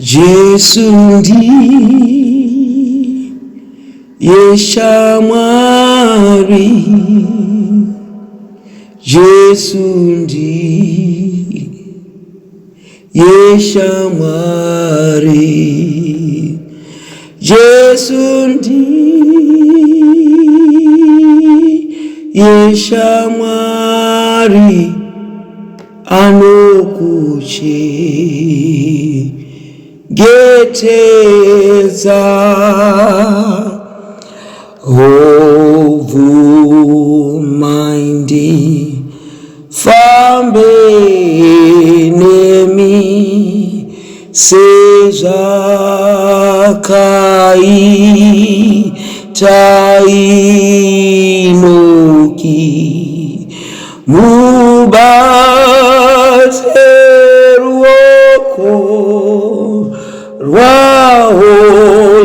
Jesu ndiye shamwari, Jesu ndiye shamwari, Jesu ndiye shamwari anokuchengetedza ovhumaindi fambe nemi sezvakaita Enoki, mubate ruoko rwaho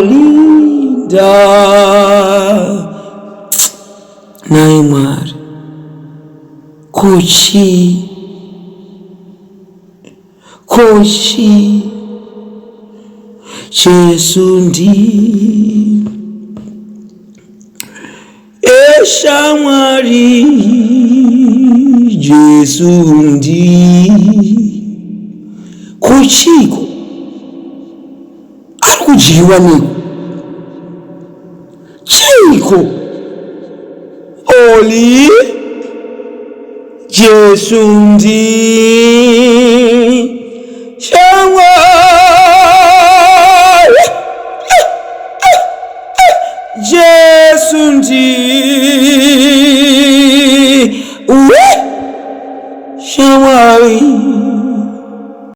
linda. Naye Mwari kochi Jesu ndiye shamwari, Jesu ndiye kuchiko akujiwa niko chiko oli Jesu ndiye